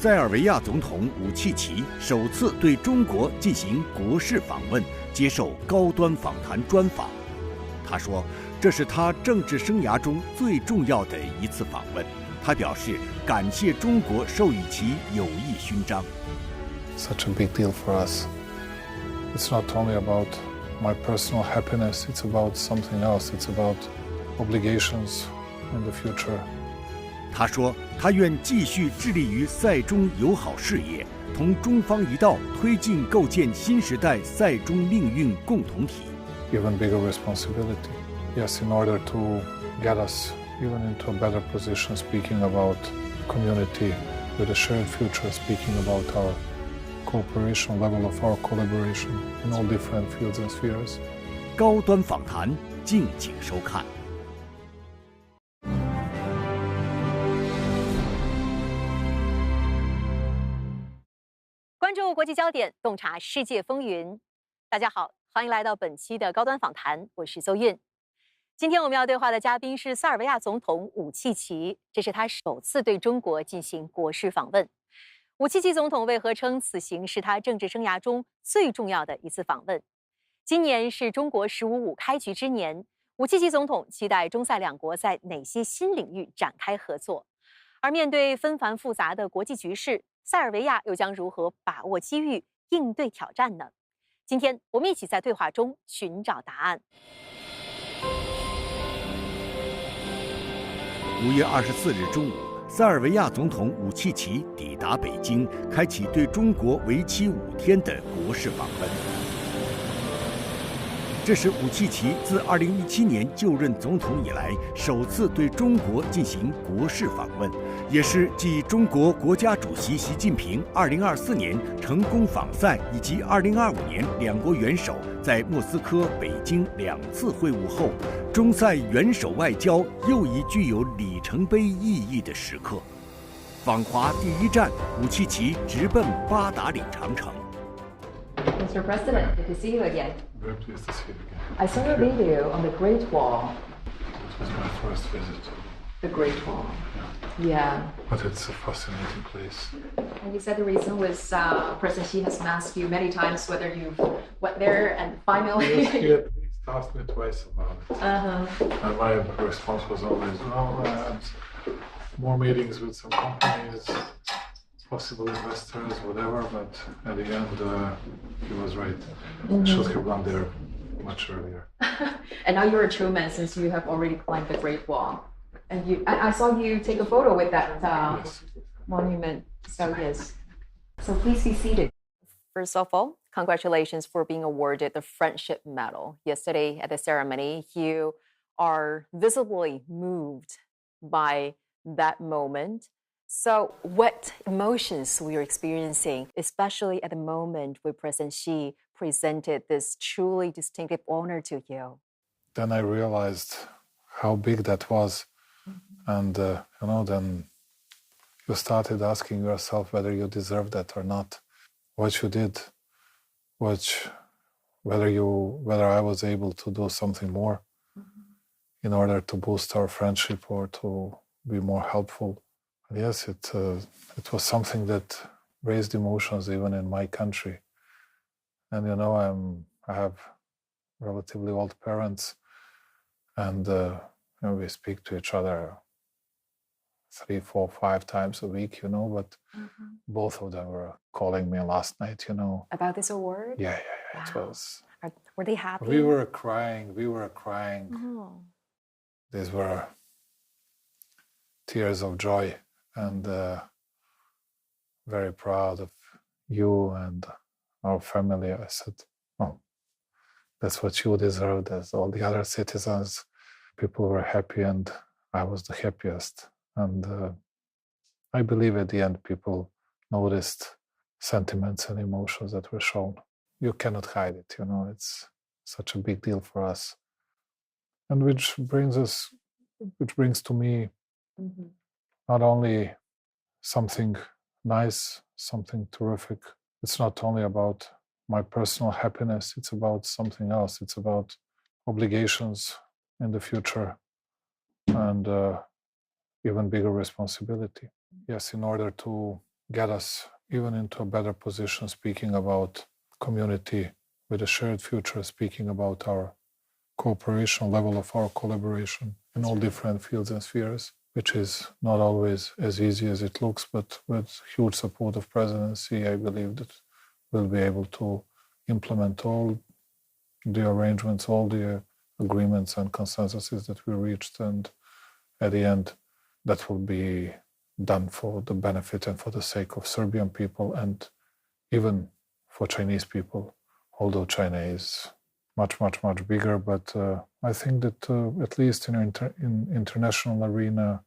塞尔维亚总统武契奇首次对中国进行国事访问，接受高端访谈专访。他说，这是他政治生涯中最重要的一次访问。他表示感谢中国授予其友谊勋章。Such a big deal for us. It's not only about my personal happiness, it's about something else. It's about obligations in the future. 他说，他愿继续致力于塞中友好事业，同中方一道推进构建新时代塞中命运共同体。Even bigger responsibility. Yes, in order to get us even into a better position, speaking about community with a shared future, speaking about our cooperation, level of our collaboration in all different fields and spheres. 高端访谈，敬请收看。关注国际焦点，洞察世界风云。大家好，欢迎来到本期的高端访谈，我是邹韵。今天我们要对话的嘉宾是塞尔维亚总统武契奇，这是他首次对中国进行国事访问。武契奇总统为何称此行是他政治生涯中最重要的一次访问？今年是中国“15+5”开局之年，武契奇总统期待中塞两国在哪些新领域展开合作？而面对纷繁复杂的国际局势，塞尔维亚又将如何把握机遇，应对挑战呢？今天我们一起在对话中寻找答案。5月24日中午，塞尔维亚总统武契奇抵达北京，开启对中国为期5天的国事访问。这是武契奇自2017年就任总统以来首次对中国进行国事访问，也是继中国国家主席习近平2024年成功访塞以及2025年两国元首在莫斯科、北京2次会晤后，中塞元首外交又一具有里程碑意义的时刻。访华第一站，武契奇直奔八达岭长城。Mr. President, good to see you again. Very pleased to see you again. I saw a video on the Great Wall. It was my first visit. The Great Wall. Yeah. But it's a fascinating place. And you said the reason was President Xi has asked you many times whether you went there, and finally. He at least asked me twice about it. And my response was always, more meetings with some companies, possible investors, whatever, but at the end, he was right. Should have gone there much earlier. And now you're a true man since you have already climbed the Great Wall. And I saw you take a photo with that Yes. monument. So yes. So please be seated. First of all, congratulations for being awarded the Friendship Medal. Yesterday at the ceremony, you are visibly moved by that moment. So what emotions were you experiencing, especially at the moment when President Xi presented this truly distinctive honor to you? Then I realized how big that was. And, then you started asking yourself whether you deserve that or not. What you did, whether I was able to do something more in order to boost our friendship or to be more helpful. Yes, it was something that raised emotions even in my country. And I have relatively old parents, and we speak to each other 3, 4, 5 times a week, but both of them were calling me last night, About this award? Yeah. Wow. It was. Were they happy? We were crying. Oh. These were tears of joy, and very proud of you and our family. I said, that's what you deserved as all the other citizens. People were happy and I was the happiest. And I believe at the end people noticed sentiments and emotions that were shown. You cannot hide it, it's such a big deal for us. And which brings to me not only something nice, something terrific. It's not only about my personal happiness, it's about something else. It's about obligations in the future and even bigger responsibility. Yes, in order to get us even into a better position, speaking about community with a shared future, speaking about our cooperation, level of our collaboration in all different fields and spheres, which is not always as easy as it looks, but with huge support of presidency, I believe that we'll be able to implement all the arrangements, all the agreements and consensuses that we reached, and at the end, that will be done for the benefit and for the sake of Serbian people and even for Chinese people, although China is much, much, much bigger. But I think that at least in international arena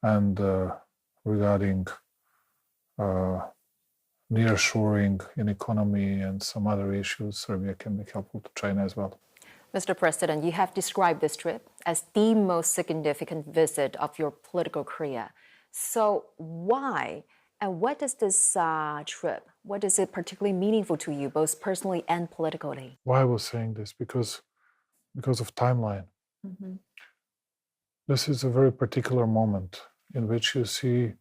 and regarding nearshoring in economy and some other issues, Serbia can be helpful to China as well. Mr. President, you have described this trip as the most significant visit of your political career. So why and what does this trip, what is it particularly meaningful to you, both personally and politically? Why I was saying this? Because of timeline. This is a very particular moment in which you see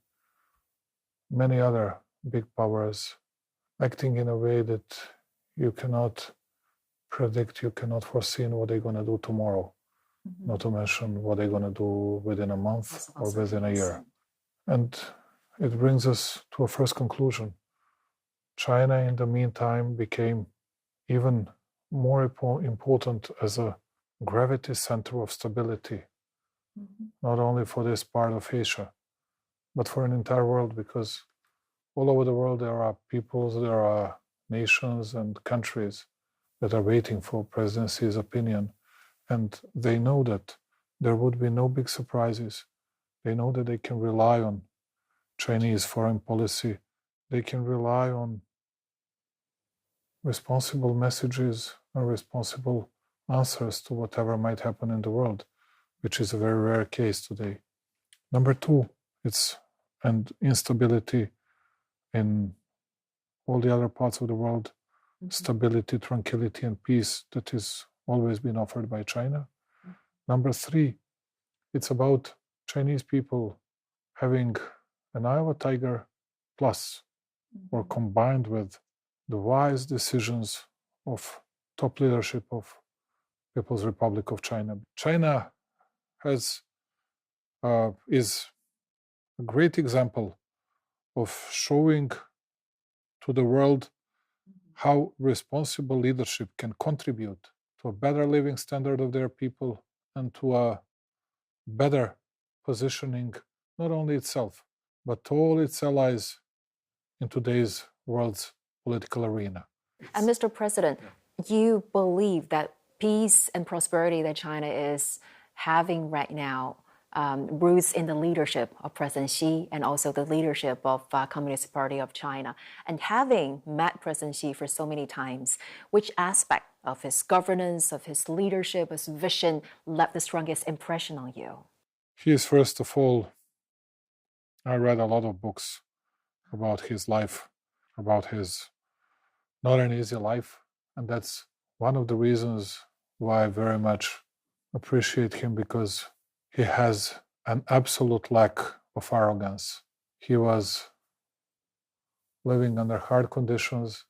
many other big powers acting in a way that you cannot predict, you cannot foresee what they're going to do tomorrow, not to mention what they're going to do within a month or within a year. And it brings us to a first conclusion. China, in the meantime, became even more important as a gravity center of stability, not only for this part of Asia, but for an entire world, because all over the world there are peoples, there are nations and countries that are waiting for presidency's opinion. And they know that there would be no big surprises. They know that they can rely on Chinese foreign policy. They can rely on responsible messages and responsible answers to whatever might happen in the world, which is a very rare case today. Number two, and instability in all the other parts of the world, stability, tranquility, and peace that is always been offered by China. Number three, it's about Chinese people having an Iowa Tiger plus, or combined with the wise decisions of top leadership of People's Republic of China. China is a great example of showing to the world how responsible leadership can contribute to a better living standard of their people and to a better positioning, not only itself, but all its allies in today's world's political arena. And Mr. President, you believe that peace and prosperity that China is having right now roots in the leadership of President Xi and also the leadership of Communist Party of China. And having met President Xi for so many times, which aspect of his governance, of his leadership, his vision left the strongest impression on you? He is, first of all, I read a lot of books about his life, about his not an easy life. And that's one of the reasons why I very much appreciate him, because he has an absolute lack of arrogance. He was living under hard conditions.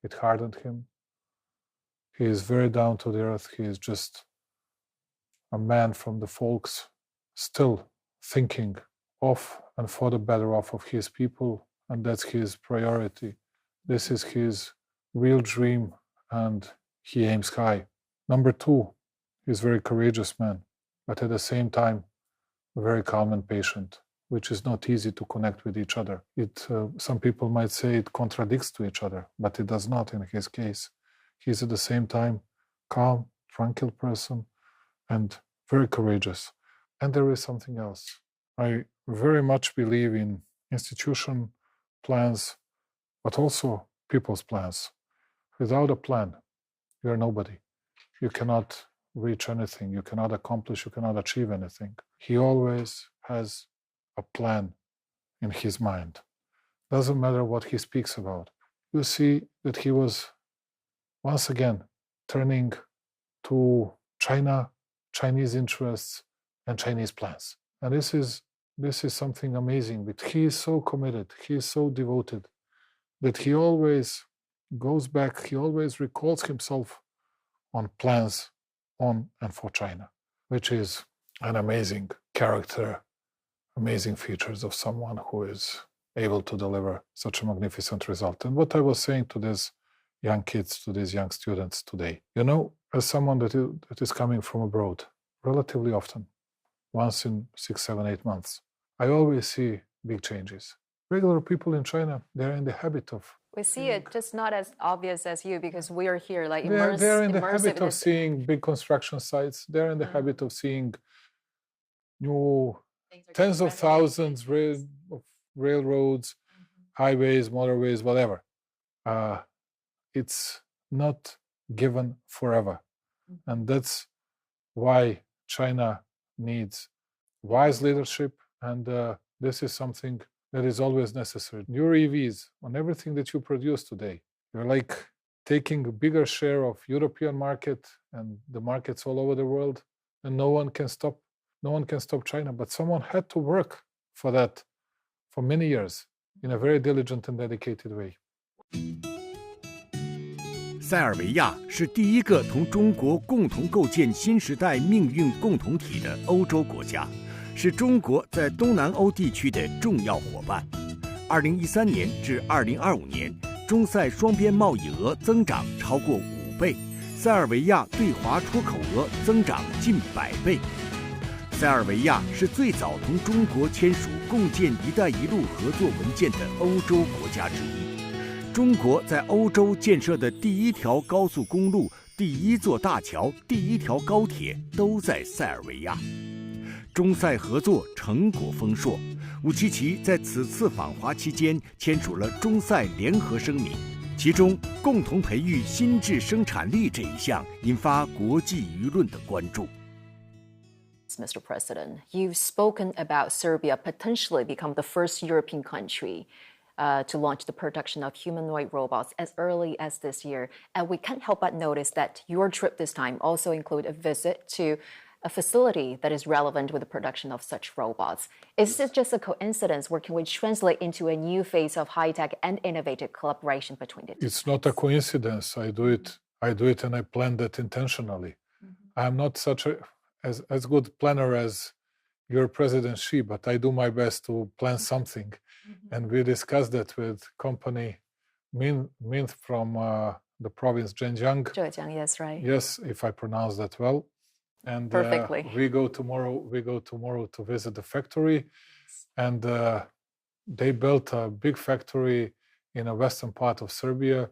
It hardened him. He is very down to the earth. He is just a man from the folks, still thinking of and for the better off of his people, and that's his priority. This is his real dream, and he aims high. Number two, he's a very courageous man, but at the same time, very calm and patient, which is not easy to connect with each other. Some people might say it contradicts to each other, but it does not in his case. He's at the same time calm, tranquil person, and very courageous. And there is something else. I very much believe in institution plans, but also people's plans. Without a plan, you are nobody. You cannot reach anything. You cannot accomplish, you cannot achieve anything. He always has a plan in his mind. Doesn't matter what he speaks about. You see that he was once again turning to China, Chinese interests, and Chinese plans. And this is this is something amazing. But he is so committed, he is so devoted that he always goes back, he always recalls himself on plans on and for China, which is an amazing character, amazing features of someone who is able to deliver such a magnificent result. And what I was saying to these young kids, to these young students today, as someone that is coming from abroad relatively often, once in 6, 7, 8 months, I always see big changes. Regular people in China, they're in the habit of... We see it just not as obvious as you because we are here like They're in the immersive habit of seeing big construction sites. They're in the habit of seeing new tens of thousands of railroads, highways, motorways, whatever. It's not given forever. And that's why China needs wise leadership. And this is something that is always necessary. Your EVs, on everything that you produce today, you're like taking a bigger share of European market and the markets all over the world, and no one can stop China. But someone had to work for that for many years in a very diligent and dedicated way. 塞尔维亚是第一个同中国共同构建新时代命运共同体的欧洲国家，是中国在东南欧地区的重要伙伴。2013年至2025年，中塞双边贸易额增长超过5倍，塞尔维亚对华出口额增长近100倍。塞尔维亚是最早同中国签署共建“一带一路”合作文件的欧洲国家之一。中国在欧洲建设的第一条高速公路、第一座大桥、第一条高铁都在塞尔维亚。中塞合作成果丰硕，武契奇在此次访华期间签署了中塞联合声明，其中共同培育新质生产力这一项引发国际舆论的关注。Mr. President, you've spoken about Serbia potentially become the first European country to launch the production of humanoid robots as early as this year. And we can't help but notice that your trip this time also include a visit to a facility that is relevant with the production of such robots. Is this just a coincidence, or can we translate into a new phase of high-tech and innovative collaboration between the two? It's not a coincidence. I do it and I planned it intentionally. I'm not such as good planner as your President Xi, but I do my best to plan something. And we discussed that with company Min from the province Zhejiang. Zhejiang, yes, right. Yes, if I pronounce that well. And perfectly. We go tomorrow to visit the factory. And they built a big factory in a western part of Serbia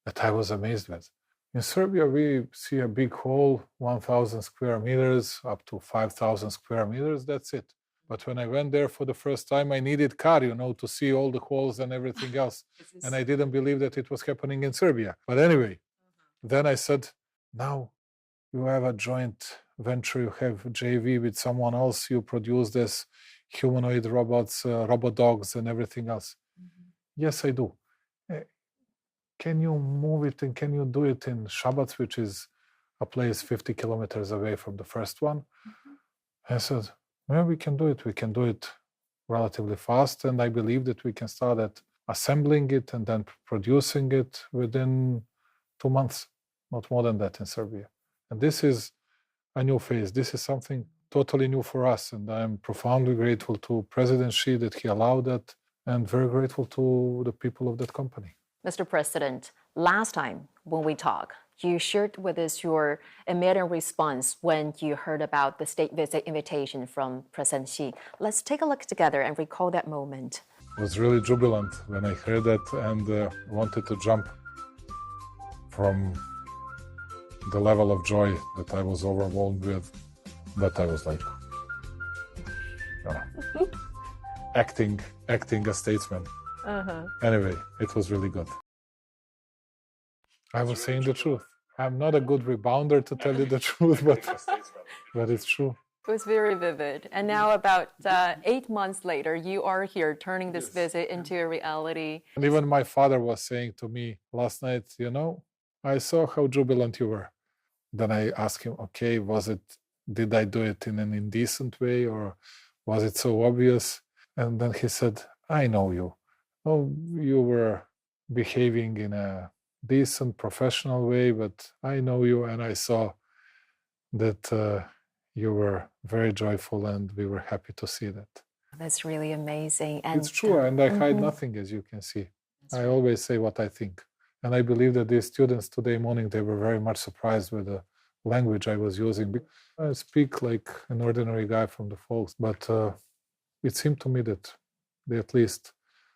that I was amazed with. In Serbia, we see a big hall, 1,000 square meters, up to 5,000 square meters, that's it. But when I went there for the first time, I needed car, to see all the halls and everything else. And I didn't believe that it was happening in Serbia. But anyway, then I said, now you have a joint venture, you have JV with someone else, you produce this humanoid robots, robot dogs and everything else. Yes, I do. Can you move it and can you do it in Shabac, which is a place 50 kilometers away from the first one? I said, well, we can do it. We can do it relatively fast. And I believe that we can start at assembling it and then producing it within 2 months, not more than that in Serbia. And this is a new phase. This is something totally new for us. And I'm profoundly grateful to President Xi that he allowed that, and very grateful to the people of that company. Mr. President, last time when we talked, you shared with us your immediate response when you heard about the state visit invitation from President Xi. Let's take a look together and recall that moment. I was really jubilant when I heard that and wanted to jump from the level of joy that I was overwhelmed with. But I was like, acting a statesman. Anyway, it was really good. I was saying the truth. I'm not a good rebounder, to tell you the truth, but it's true. It was very vivid. And now about 8 months later, you are here turning this visit into a reality. And even my father was saying to me last night, I saw how jubilant you were. Then I asked him, okay, did I do it in an indecent way, or Was it so obvious? And then he said, I know you. Oh, you were behaving in a decent, professional way, but I know you, and I saw that you were very joyful, and we were happy to see that. That's really amazing. And it's true, and I hide nothing, as you can see. I always say what I think. And I believe that these students today morning, they were very much surprised with the language I was using. I speak like an ordinary guy from the folks, but it seemed to me that they, at least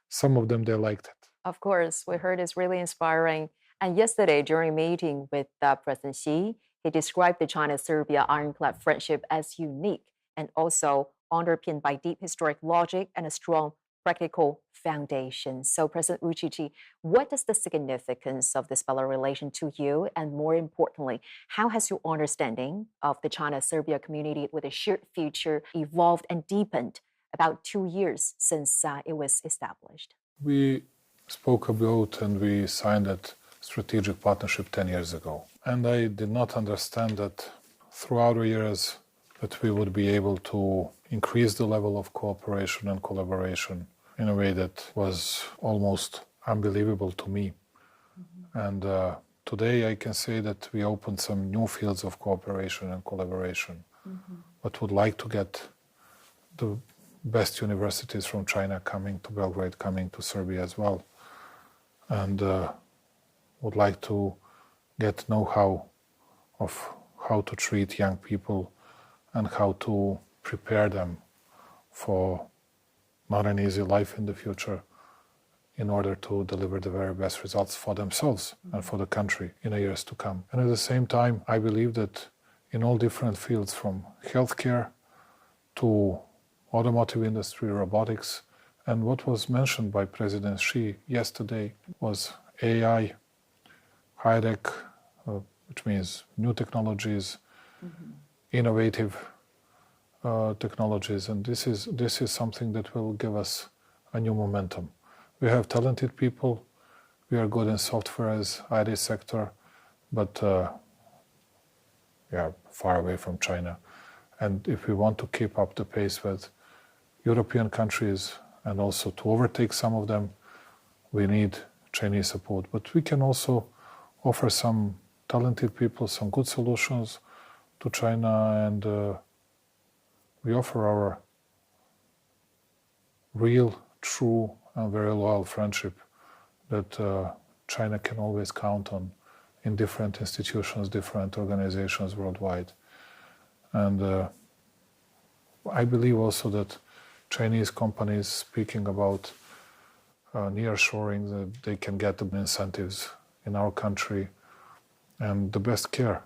some of them, they liked it. Of course, we heard it's really inspiring. And yesterday, during a meeting with President Xi, he described the China-Serbia ironclad friendship as unique and also underpinned by deep historic logic and a strong practical foundation. So, President Vučić, what is the significance of this bilateral relation to you? And more importantly, how has your understanding of the China-Serbia community with a shared future evolved and deepened about 2 years since it was established? We spoke about and we signed that strategic partnership 10 years ago. And I did not understand that throughout the years that we would be able to increase the level of cooperation and collaboration in a way that was almost unbelievable to me. And today I can say that we opened some new fields of cooperation and collaboration, but would like to get the best universities from China coming to Belgrade, coming to Serbia as well. And would like to get know-how of how to treat young people and how to prepare them for not an easy life in the future in order to deliver the very best results for themselves and for the country in the years to come. And at the same time, I believe that in all different fields, from healthcare to automotive industry, robotics, and what was mentioned by President Xi yesterday was AI, high-tech, which means new technologies, innovative technologies, and this is something that will give us a new momentum. We have talented people. We are good in software as IT sector, but we are far away from China. And if we want to keep up the pace with European countries and also to overtake some of them, we need Chinese support. But we can also offer some talented people some good solutions to China, and we offer our real, true, and very loyal friendship that China can always count on in different institutions, different organizations worldwide. And I believe also that Chinese companies, speaking about nearshoring, that they can get the incentives in our country and the best care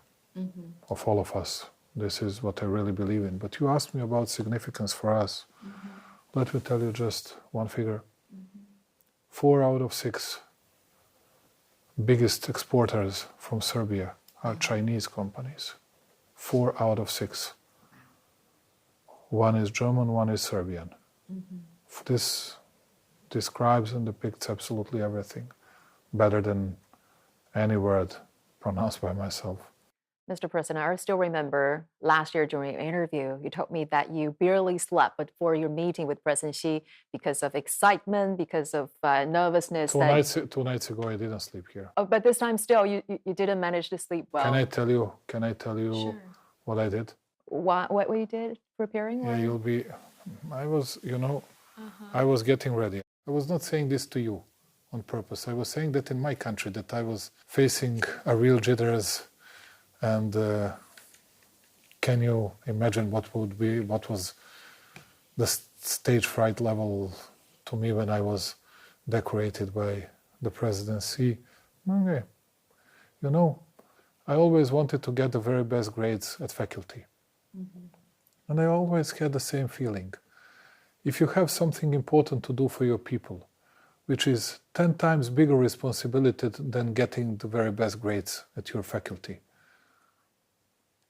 of all of us. This is what I really believe in. But you asked me about significance for us. Let me tell you just one figure. 4 out of 6 biggest exporters from Serbia are Chinese companies. 4 out of 6. One is German, one is Serbian. This describes and depicts absolutely everything, better than any word pronounced by myself. Mr. President, I still remember last year during your interview, you told me that you barely slept before your meeting with President Xi because of excitement, because of nervousness. Two nights ago, I didn't sleep here. Oh, but this time still, you didn't manage to sleep well. Can I tell you Sure. what I did? What you did preparing? Yeah, I was, I was getting ready. I was not saying this to you on purpose. I was saying that in my country, that I was facing a real jitters. And can you imagine what was the stage fright level to me when I was decorated by the presidency? Okay. I always wanted to get the very best grades at faculty. And I always had the same feeling. If you have something important to do for your people, which is 10 times bigger responsibility than getting the very best grades at your faculty,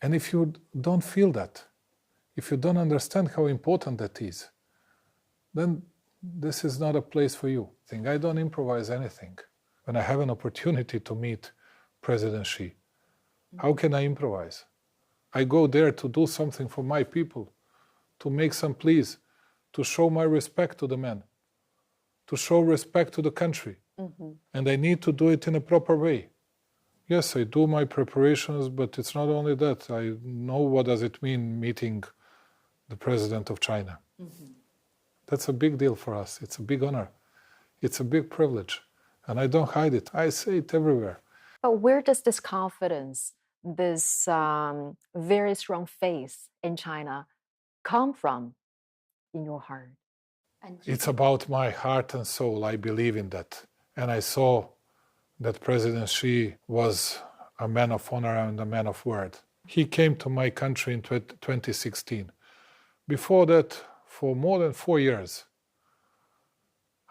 and if you don't feel that, if you don't understand how important that is, then this is not a place for you. I don't improvise anything. When I have an opportunity to meet President Xi, how can I improvise? I go there to do something for my people, to make some pleas, to show my respect to the man, to show respect to the country. And I need to do it in a proper way. Yes, I do my preparations, but it's not only that. I know what does it mean meeting the president of China. That's a big deal for us. It's a big honor. It's a big privilege. And I don't hide it. I say it everywhere. But where does this confidence, this very strong faith in China come from in your heart? It's about my heart and soul. I believe in that. And I saw that President Xi was a man of honor and a man of word. He came to my country in 2016. Before that, for more than 4 years,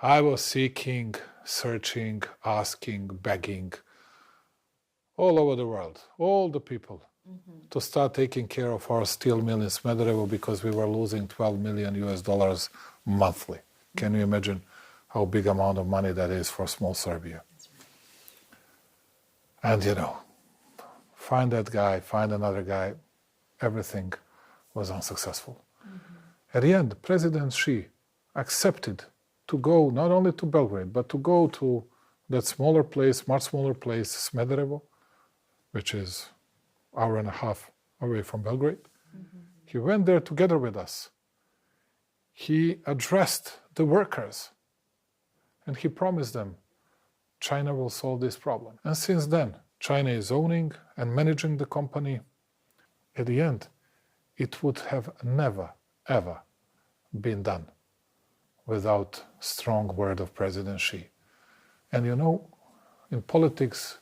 I was seeking, searching, asking, begging, all over the world, all the people, to start taking care of our steel mill in Smederevo because we were losing $12 million monthly. Can you imagine how big amount of money that is for small Serbia? And find that guy, find another guy, everything was unsuccessful. At the end, President Xi accepted to go not only to Belgrade, but to go to that smaller place, much smaller place, Smederevo, which is an hour and a half away from Belgrade. He went there together with us. He addressed the workers and he promised them China will solve this problem. And since then, China is owning and managing the company. At the end, it would have never, ever been done without strong word of President Xi. And in politics,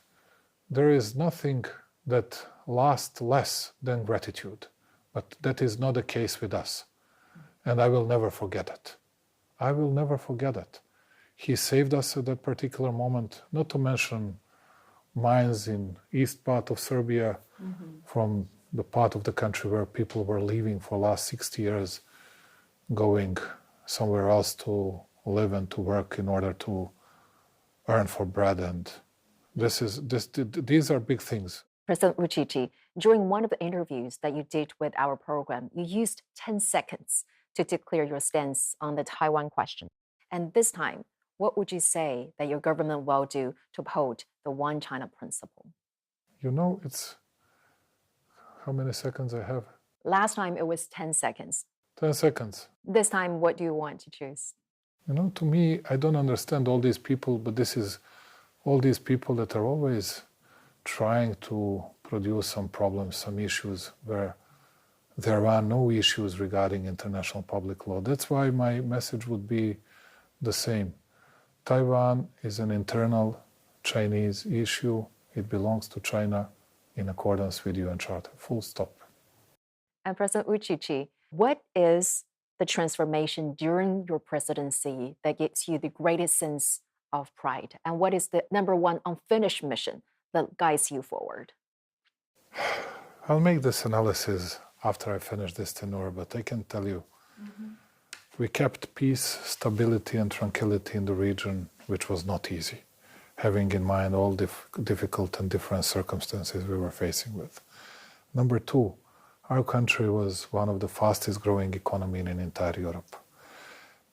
there is nothing that lasts less than gratitude. But that is not the case with us. And I will never forget it. I will never forget it. He saved us at that particular moment, not to mention mines in east part of Serbia, from the part of the country where people were leaving for the last 60 years, going somewhere else to live and to work in order to earn for bread. And these are big things. President Vučić, during one of the interviews that you did with our program, you used 10 seconds to declare your stance on the Taiwan question. And this time, what would you say that your government will do to uphold the One China principle? It's how many seconds I have? Last time it was 10 seconds. 10 seconds. This time, what do you want to choose? To me, I don't understand all these people, but this is all these people that are always trying to produce some problems, some issues where there are no issues regarding international public law. That's why my message would be the same. Taiwan is an internal Chinese issue. It belongs to China in accordance with UN Charter. Full stop. And President Vučić, what is the transformation during your presidency that gives you the greatest sense of pride? And what is the number one unfinished mission that guides you forward? I'll make this analysis after I finish this tenure, but I can tell you, we kept peace, stability, and tranquility in the region, which was not easy, having in mind all difficult and different circumstances we were facing with. Number two, our country was one of the fastest growing economies in entire Europe.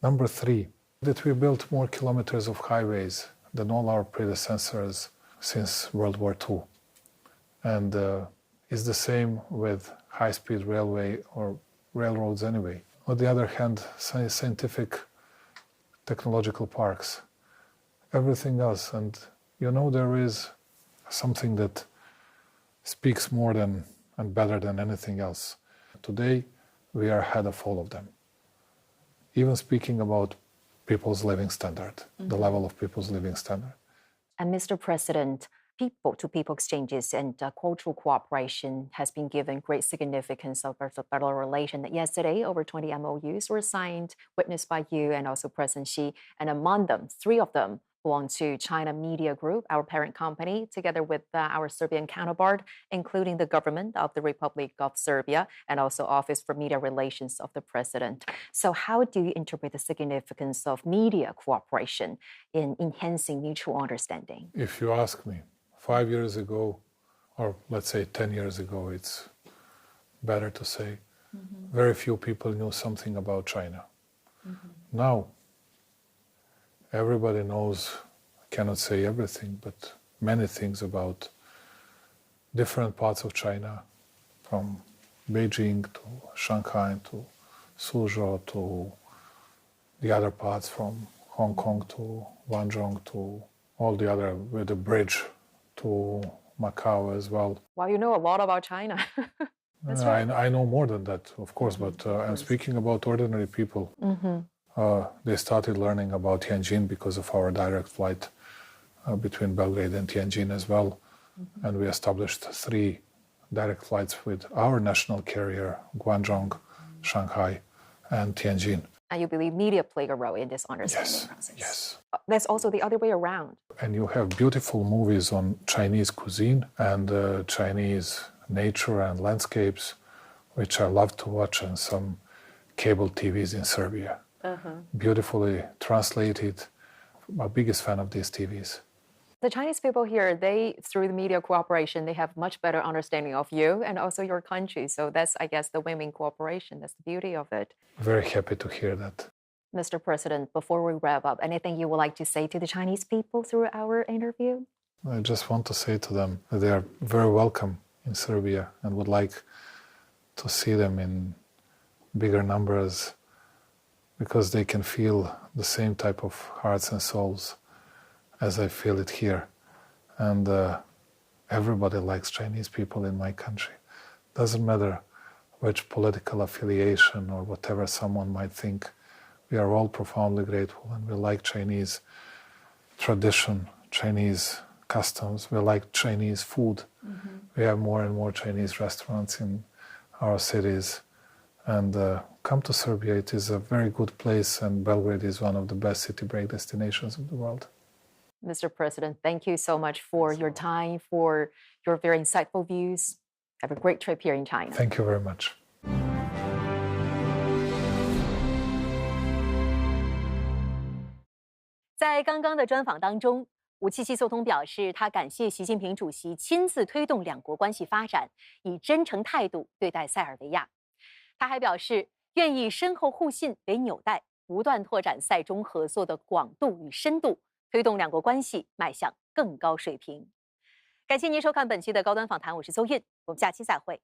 Number three, that we built more kilometers of highways than all our predecessors since World War II. And it's the same with high-speed railway or railroads anyway. On the other hand, scientific technological parks, everything else. And there is something that speaks more than and better than anything else. Today, we are ahead of all of them. Even speaking about people's living standard, the level of people's living standard. And Mr. President, people-to-people exchanges and cultural cooperation has been given great significance over the bilateral relation. Yesterday, over 20 MOUs were signed, witnessed by you and also President Xi. And among them, 3 of them belong to China Media Group, our parent company, together with our Serbian counterpart, including the government of the Republic of Serbia and also Office for Media Relations of the President. So how do you interpret the significance of media cooperation in enhancing mutual understanding? If you ask me, 5 years ago, or let's say 10 years ago, it's better to say, very few people knew something about China. now everybody knows, I cannot say everything, but many things about different parts of China, from Beijing to Shanghai to Suzhou to the other parts, from Hong Kong to Guangzhou to all the other, with the bridge to Macau as well. Wow, you know a lot about China. That's right. I know more than that, of course, but I'm speaking about ordinary people. They started learning about Tianjin because of our direct flight between Belgrade and Tianjin as well. And we established 3 direct flights with our national carrier, Guangzhou, Shanghai, and Tianjin. And you believe media played a role in this understanding process? Yes. That's also the other way around. And you have beautiful movies on Chinese cuisine and Chinese nature and landscapes, which I love to watch, and some cable TVs in Serbia. Beautifully translated. I'm a biggest fan of these TVs. The Chinese people here, they, through the media cooperation, they have much better understanding of you and also your country. So that's, I guess, the win-win cooperation. That's the beauty of it. Very happy to hear that. Mr. President, before we wrap up, anything you would like to say to the Chinese people through our interview? I just want to say to them that they are very welcome in Serbia and would like to see them in bigger numbers, because they can feel the same type of hearts and souls as I feel it here. And everybody likes Chinese people in my country. Doesn't matter which political affiliation or whatever someone might think. We are all profoundly grateful, and we like Chinese tradition, Chinese customs. We like Chinese food. We have more and more Chinese restaurants in our cities. And come to Serbia. It is a very good place, and Belgrade is one of the best city break destinations of the world. Mr. President, thank you so much for your time, for your very insightful views. Have a great trip here in China. Thank you very much. 在刚刚的专访当中，武契奇总统表示，他感谢习近平主席亲自推动两国关系发展，以真诚态度对待塞尔维亚。他还表示，愿以深厚互信为纽带，不断拓展塞中合作的广度与深度，推动两国关系迈向更高水平。感谢您收看本期的高端访谈，我是邹韵，我们下期再会。